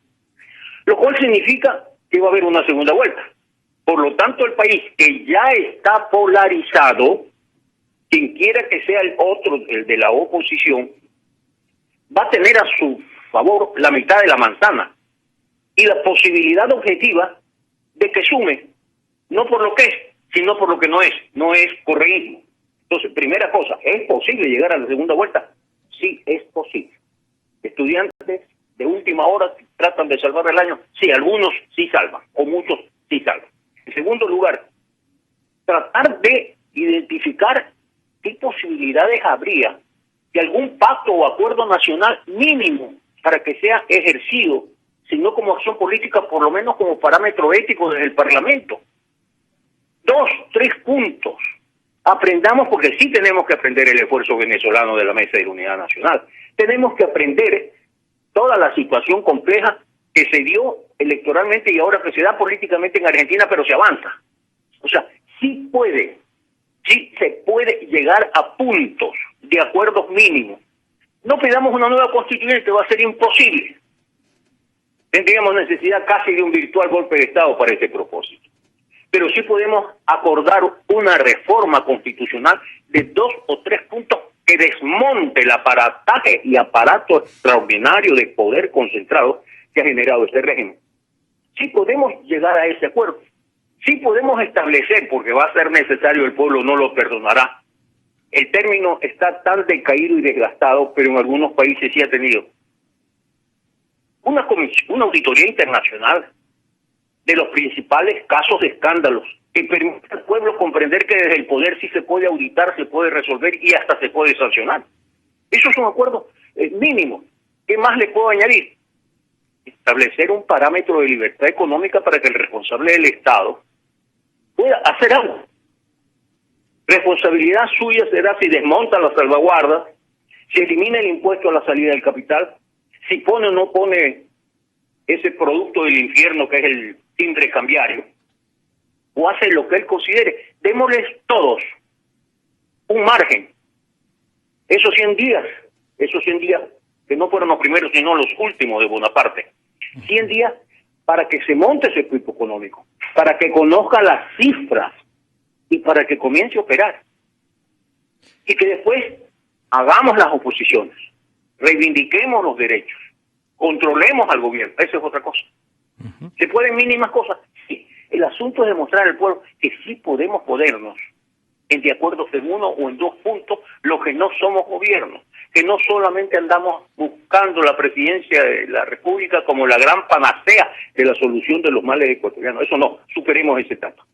Lo cual significa que va a haber una segunda vuelta. Por lo tanto, el país que ya está polarizado, quien quiera que sea el otro, el de la oposición, va a tener a su favor la mitad de la manzana y la posibilidad objetiva de que sume, no por lo que es, sino por lo que no es correísmo. Entonces, primera cosa, ¿es posible llegar a la segunda vuelta? Sí, es posible. Estudiantes de última hora tratan de salvar el año, sí, algunos sí salvan, o muchos sí salvan. En segundo lugar, tratar de identificar qué posibilidades habría de algún pacto o acuerdo nacional mínimo para que sea ejercido, si no como acción política, por lo menos como parámetro ético desde el Parlamento. 2, 3 puntos. Aprendamos, porque sí tenemos que aprender el esfuerzo venezolano de la Mesa de la Unidad Nacional. Tenemos que aprender toda la situación compleja que se dio electoralmente y ahora que se da políticamente en Argentina, pero se avanza. O sea, sí se puede llegar a puntos de acuerdos mínimos. No pidamos una nueva constituyente, va a ser imposible. Tendríamos necesidad casi de un virtual golpe de Estado para ese propósito. Pero sí podemos acordar una reforma constitucional de 2 o 3 puntos que desmonte el aparataje y aparato extraordinario de poder concentrado que ha generado este régimen. Sí podemos llegar a ese acuerdo. Sí podemos establecer, porque va a ser necesario, el pueblo no lo perdonará. El término está tan decaído y desgastado, pero en algunos países sí ha tenido una auditoría internacional de los principales casos de escándalos que permite al pueblo comprender que desde el poder sí se puede auditar, se puede resolver y hasta se puede sancionar. Eso es un acuerdo mínimo. ¿Qué más le puedo añadir? Establecer un parámetro de libertad económica para que el responsable del Estado pueda hacer algo. Responsabilidad suya será si desmonta las salvaguardas, si elimina el impuesto a la salida del capital, si pone o no pone ese producto del infierno que es el timbre cambiario, o hace lo que él considere. Démosles todos un margen. Esos 100 días que no fueron los primeros sino los últimos de Bonaparte, 100 días para que se monte ese equipo económico, para que conozca las cifras y para que comience a operar. Y que después hagamos las oposiciones, reivindiquemos los derechos, controlemos al gobierno. Esa es otra cosa. ¿Se pueden mínimas cosas? Sí. El asunto es demostrar al pueblo que sí podemos ponernos de acuerdo en uno o en dos puntos los que no somos gobierno, que no solamente andamos buscando la presidencia de la República como la gran panacea de la solución de los males ecuatorianos. Eso no, superemos esa etapa.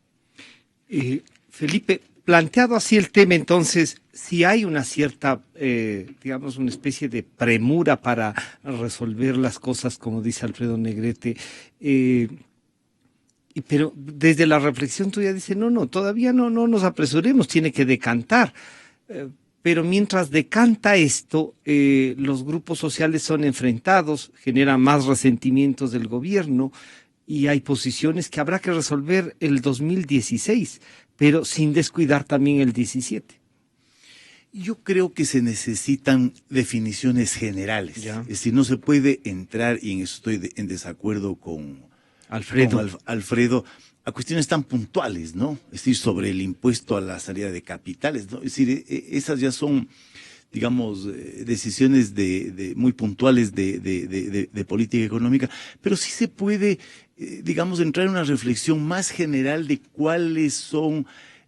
Felipe, planteado así el tema, entonces, si hay una cierta, digamos, una especie de premura para resolver las cosas, como dice Alfredo Negrete, pero desde la reflexión tuya dice, no, todavía no nos apresuremos, tiene que decantar. Pero mientras decanta esto, los grupos sociales son enfrentados, generan más resentimientos del gobierno y hay posiciones que habrá que resolver el 2016, pero sin descuidar también el 17.
Yo creo que se necesitan definiciones generales.
Ya.
Es decir, no se puede entrar, y en eso estoy en desacuerdo con Alfredo, a cuestiones tan puntuales, ¿no? Es decir, sobre el impuesto a la salida de capitales, ¿no? Es decir, esas ya son, digamos, decisiones muy puntuales de política económica, pero sí se puede, digamos, entrar en una reflexión más general de cuáles son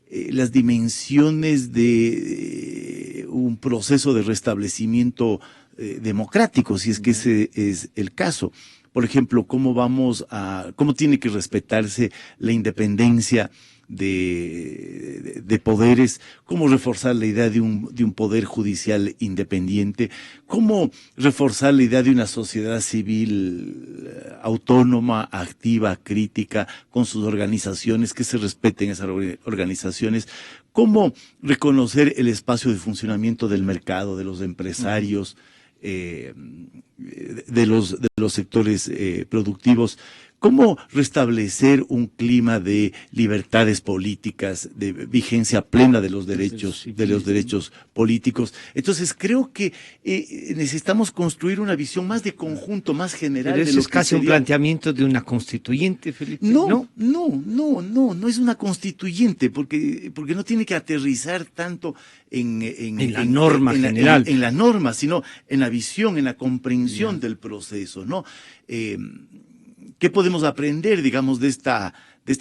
las dimensiones de un proceso de restablecimiento democrático, si es que ese es el caso. Por ejemplo, cómo tiene que respetarse la independencia de poderes, cómo reforzar la idea de un poder judicial independiente, cómo reforzar la idea de una sociedad civil autónoma, activa, crítica, con sus organizaciones, que se respeten esas organizaciones, cómo reconocer el espacio de funcionamiento del mercado, de los empresarios, de los sectores productivos, cómo restablecer un clima de libertades políticas, de vigencia plena de los derechos políticos. Entonces creo que necesitamos construir una visión más de conjunto, más general.
Pero eso es casi un planteamiento de una constituyente, Felipe.
No es una constituyente, porque no tiene que aterrizar tanto en
la norma general.
En la norma, sino en la visión, en la comprensión del proceso, ¿no? ¿Qué podemos aprender, digamos, de esta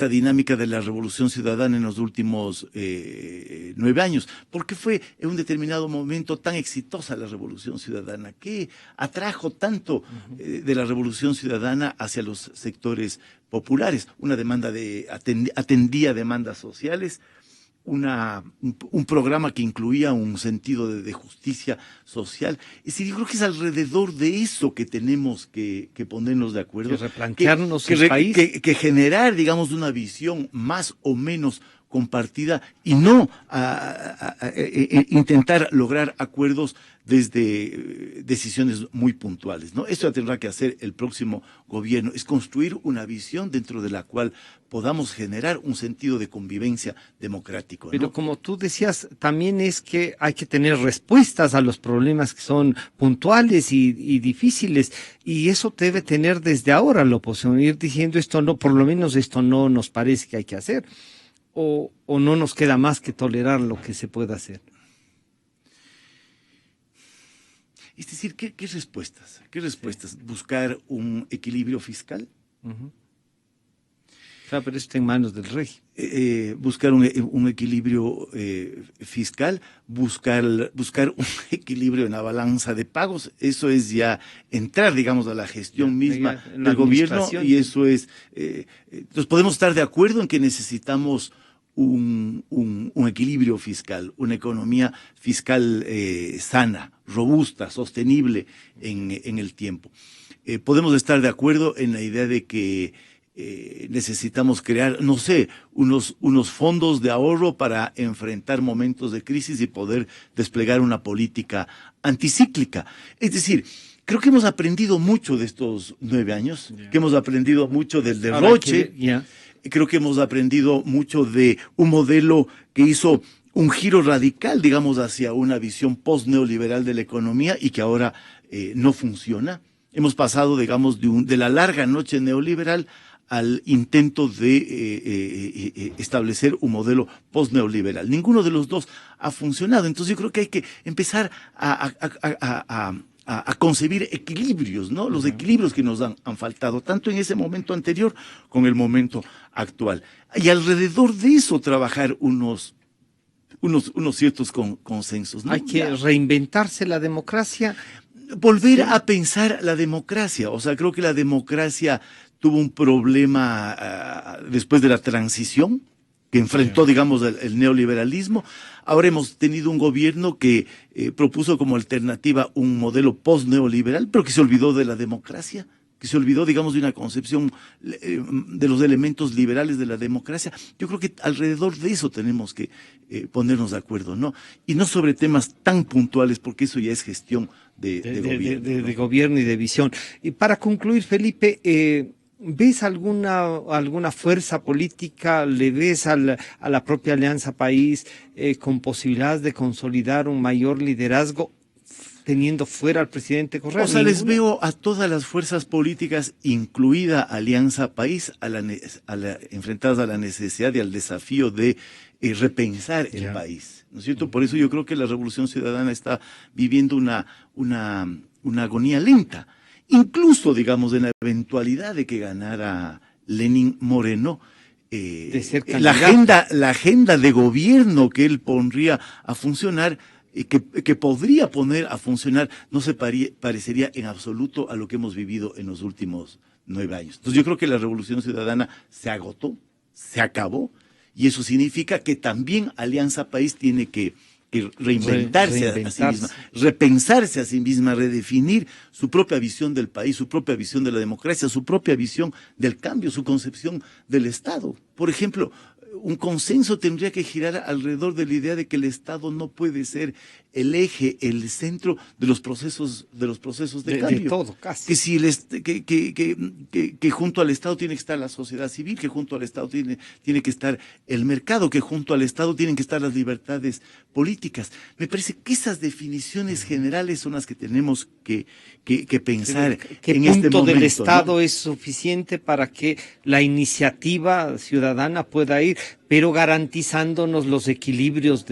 dinámica de la Revolución Ciudadana en los últimos 9 años? ¿Por qué fue en un determinado momento tan exitosa la Revolución Ciudadana? ¿Qué atrajo tanto de la Revolución Ciudadana hacia los sectores populares? Una demanda atendía demandas sociales, un programa que incluía un sentido de justicia social. Es decir, yo creo que es alrededor de eso que tenemos que ponernos de acuerdo.
Que replantearnos el país.
Que generar, digamos, una visión más o menos compartida y no intentar lograr acuerdos desde decisiones muy puntuales, ¿no? Esto tendrá que hacer el próximo gobierno, es construir una visión dentro de la cual podamos generar un sentido de convivencia democrático, ¿no?
Pero como tú decías, también es que hay que tener respuestas a los problemas que son puntuales y difíciles, y eso debe tener desde ahora la oposición, ir diciendo esto no, por lo menos esto no nos parece que hay que hacer. O no nos queda más que tolerar lo que se pueda hacer.
Es decir, ¿qué respuestas? ¿Qué respuestas? ¿Buscar un equilibrio fiscal?
Claro, pero eso está en manos del rey.
Buscar un equilibrio fiscal, buscar un equilibrio en la balanza de pagos, eso es ya entrar, digamos, a la gestión misma del gobierno, y eso es, entonces podemos estar de acuerdo en que necesitamos un equilibrio fiscal, una economía fiscal sana, robusta, sostenible en el tiempo. Podemos estar de acuerdo en la idea de que necesitamos crear, no sé, unos fondos de ahorro para enfrentar momentos de crisis y poder desplegar una política anticíclica. Es decir, creo que hemos aprendido mucho de estos 9 años, que hemos aprendido mucho del derroche, creo que hemos aprendido mucho de un modelo que hizo un giro radical, digamos, hacia una visión post-neoliberal de la economía y que ahora no funciona. Hemos pasado, digamos, de la larga noche neoliberal al intento de establecer un modelo post-neoliberal. Ninguno de los dos ha funcionado. Entonces yo creo que hay que empezar a concebir equilibrios, ¿no? Los equilibrios que nos han faltado, tanto en ese momento anterior como en el momento actual. Y alrededor de eso trabajar unos unos ciertos consensos, ¿no?
Hay que reinventarse la democracia.
Volver a pensar la democracia. O sea, creo que la democracia tuvo un problema después de la transición, que enfrentó, digamos, el neoliberalismo. Ahora hemos tenido un gobierno que propuso como alternativa un modelo post-neoliberal, pero que se olvidó de la democracia, que se olvidó, digamos, de una concepción de los elementos liberales de la democracia. Yo creo que alrededor de eso tenemos que ponernos de acuerdo, ¿no? Y no sobre temas tan puntuales, porque eso ya es gestión de gobierno, ¿no?
De gobierno y de visión. Y para concluir, Felipe, ¿ves alguna fuerza política, le ves a la propia Alianza País con posibilidades de consolidar un mayor liderazgo teniendo fuera al presidente Correa?
O sea, les veo a todas las fuerzas políticas, incluida Alianza País, enfrentadas a la necesidad y al desafío de repensar el país, ¿no es cierto? Por eso yo creo que la Revolución Ciudadana está viviendo una agonía lenta. Incluso, digamos, en la eventualidad de que ganara Lenín Moreno, la agenda de gobierno que él pondría a funcionar, que podría poner a funcionar, no se parecería en absoluto a lo que hemos vivido en los últimos 9 años. Entonces yo creo que la Revolución Ciudadana se agotó, se acabó, y eso significa que también Alianza País tiene que reinventarse a sí misma, repensarse a sí misma, redefinir su propia visión del país, su propia visión de la democracia, su propia visión del cambio, su concepción del Estado. Por ejemplo, un consenso tendría que girar alrededor de la idea de que el Estado no puede ser el eje, el centro de los procesos de cambio.
De todo, casi.
Que si que junto al Estado tiene que estar la sociedad civil, que junto al Estado tiene que estar el mercado, que junto al Estado tienen que estar las libertades políticas. Me parece que esas definiciones generales son las que tenemos que pensar
¿Qué
en
punto
este momento
del Estado,
¿no?
es suficiente para que la iniciativa ciudadana pueda ir, pero garantizándonos los equilibrios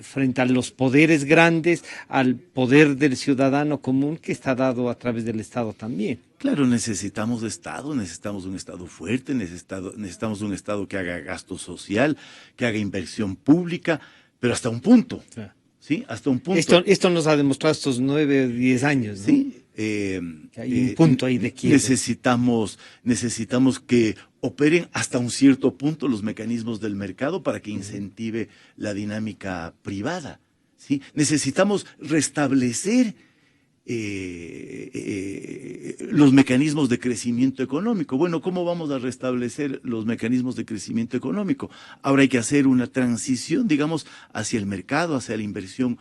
frente a los poderes grandes, al poder del ciudadano común que está dado a través del Estado también?
Claro, necesitamos de Estado, necesitamos un Estado fuerte, necesitamos un Estado que haga gasto social, que haga inversión pública, pero hasta un punto. ¿Sí? Hasta un punto.
Esto nos ha demostrado estos 9 o 10 años, ¿no?
Sí.
Que hay un punto ahí de quiebre.
Necesitamos que operen hasta un cierto punto los mecanismos del mercado para que incentive la dinámica privada. ¿Sí? Necesitamos restablecer los mecanismos de crecimiento económico. Bueno, ¿cómo vamos a restablecer los mecanismos de crecimiento económico? Ahora hay que hacer una transición, digamos, hacia el mercado, hacia la inversión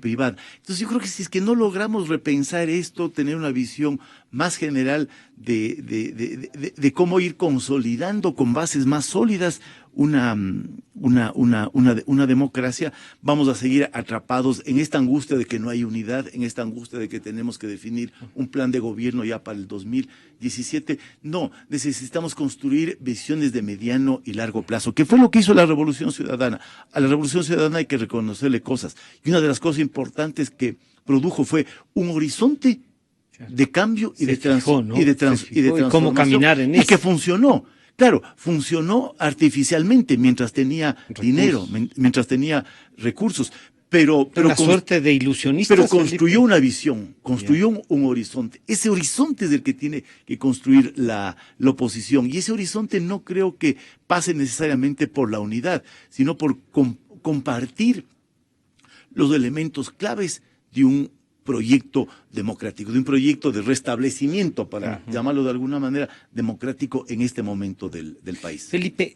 privada. Entonces yo creo que si es que no logramos repensar esto, tener una visión más general de cómo ir consolidando con bases más sólidas una democracia, vamos a seguir atrapados en esta angustia de que no hay unidad, en esta angustia de que tenemos que definir un plan de gobierno ya para el 2017. No, necesitamos construir visiones de mediano y largo plazo, que fue lo que hizo la Revolución Ciudadana. A la Revolución Ciudadana hay que reconocerle cosas. Y una de las cosas importantes que produjo fue un horizonte de cambio y de transformación.
Cómo caminar en eso.
Y que funcionó. Claro, funcionó artificialmente mientras tenía dinero, mientras tenía recursos, pero
una suerte de ilusionista.
Pero construyó una visión, construyó un horizonte. Ese horizonte es el que tiene que construir la oposición, y ese horizonte no creo que pase necesariamente por la unidad, sino por compartir los elementos claves de un proyecto democrático, de un proyecto de restablecimiento, para llamarlo de alguna manera, democrático en este momento del país.
Felipe,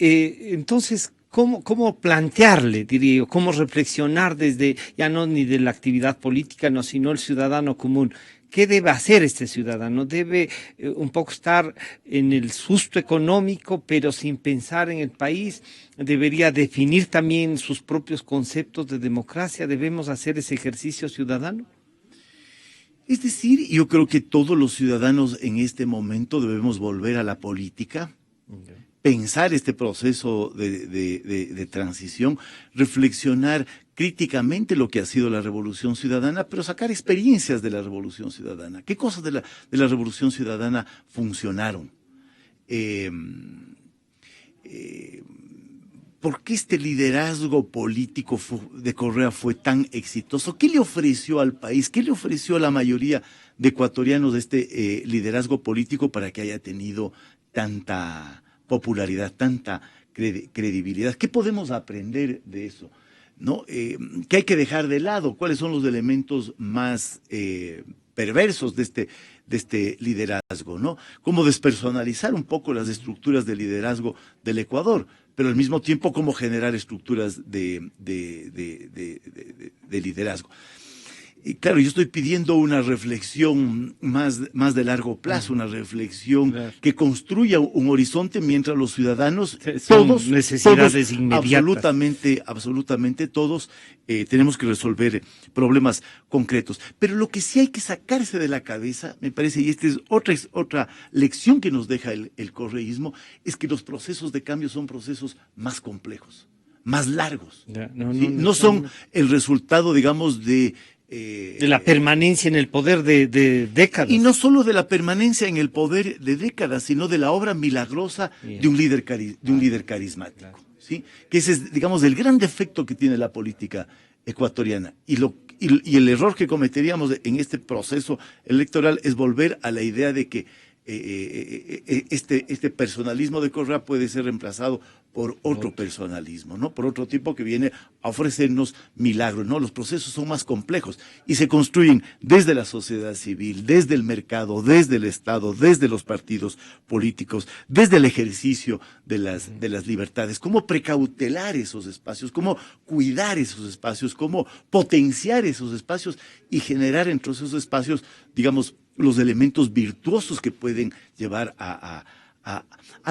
entonces, ¿cómo plantearle, diría yo, cómo reflexionar desde, ya no ni de la actividad política, no, sino el ciudadano común? ¿Qué debe hacer este ciudadano? Debe un poco estar en el susto económico, pero sin pensar en el país. Debería definir también sus propios conceptos de democracia. ¿Debemos hacer ese ejercicio ciudadano?
Es decir, yo creo que todos los ciudadanos en este momento debemos volver a la política, pensar este proceso de transición, reflexionar críticamente lo que ha sido la Revolución Ciudadana, pero sacar experiencias de la Revolución Ciudadana. ¿Qué cosas de la Revolución Ciudadana funcionaron? ¿por qué este liderazgo político de Correa fue tan exitoso? ¿Qué le ofreció al país? ¿Qué le ofreció a la mayoría de ecuatorianos este liderazgo político para que haya tenido tanta popularidad, tanta credibilidad? ¿Qué podemos aprender de eso? ¿No? ¿Qué hay que dejar de lado? ¿Cuáles son los elementos más perversos de este liderazgo, ¿no? Cómo despersonalizar un poco las estructuras de liderazgo del Ecuador, pero al mismo tiempo cómo generar estructuras de liderazgo. Y claro, yo estoy pidiendo una reflexión más de largo plazo, una reflexión que construya un horizonte mientras los ciudadanos, todos,
necesidades inmediatas.
Absolutamente todos, tenemos que resolver problemas concretos. Pero lo que sí hay que sacarse de la cabeza, me parece, y esta es otra lección que nos deja el correísmo, es que los procesos de cambio son procesos más complejos, más largos. No son el resultado, digamos, de
la permanencia en el poder de décadas.
Y no solo de la permanencia en el poder de décadas, sino de la obra milagrosa de un líder carismático, ¿sí? Que ese es, digamos, el gran defecto que tiene la política ecuatoriana. Y el error que cometeríamos en este proceso electoral es volver a la idea de que este personalismo de Correa puede ser reemplazado por otro personalismo, ¿no? Por otro tipo que viene a ofrecernos milagros, ¿no? Los procesos son más complejos y se construyen desde la sociedad civil, desde el mercado, desde el Estado, desde los partidos políticos, desde el ejercicio de las libertades. Cómo precautelar esos espacios, cómo cuidar esos espacios, cómo potenciar esos espacios y generar entre esos espacios, digamos, los elementos virtuosos que pueden llevar a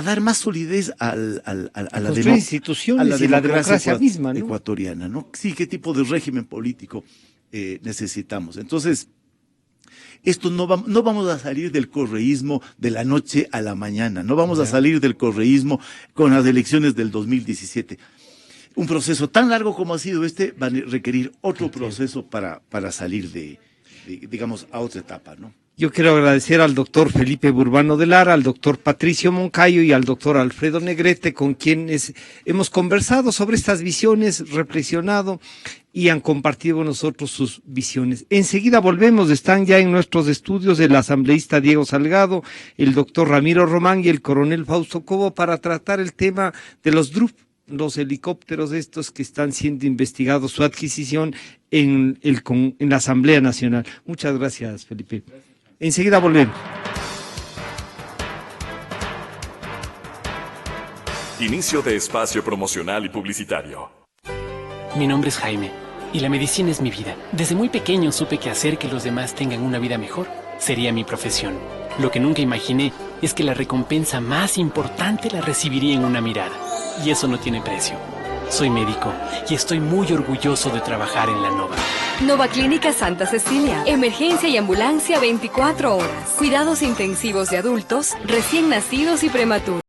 dar más solidez a la
instituciones y la democracia misma, ¿no?
Ecuatoriana, ¿no? Sí, qué tipo de régimen político necesitamos. Entonces, esto no vamos a salir del correísmo de la noche a la mañana, no vamos a salir del correísmo con las elecciones del 2017. Un proceso tan largo como ha sido va a requerir otro proceso para salir digamos, a otra etapa, ¿no?
Yo quiero agradecer al doctor Felipe Burbano de Lara, al doctor Patricio Moncayo y al doctor Alfredo Negrete, con quienes hemos conversado sobre estas visiones, reflexionado y han compartido con nosotros sus visiones. Enseguida volvemos, están ya en nuestros estudios el asambleísta Diego Salgado, el doctor Ramiro Román y el coronel Fausto Cobo para tratar el tema de los DRUP, los helicópteros estos que están siendo investigados, su adquisición en la Asamblea Nacional. Muchas gracias, Felipe. Enseguida volvemos.
Inicio de espacio promocional y publicitario.
Mi nombre es Jaime y la medicina es mi vida. Desde muy pequeño supe que hacer que los demás tengan una vida mejor sería mi profesión. Lo que nunca imaginé es que la recompensa más importante la recibiría en una mirada. Y eso no tiene precio. Soy médico y estoy muy orgulloso de trabajar en la Nova.
Nova Clínica Santa Cecilia. Emergencia y ambulancia 24 horas. Cuidados intensivos de adultos, recién nacidos y prematuros.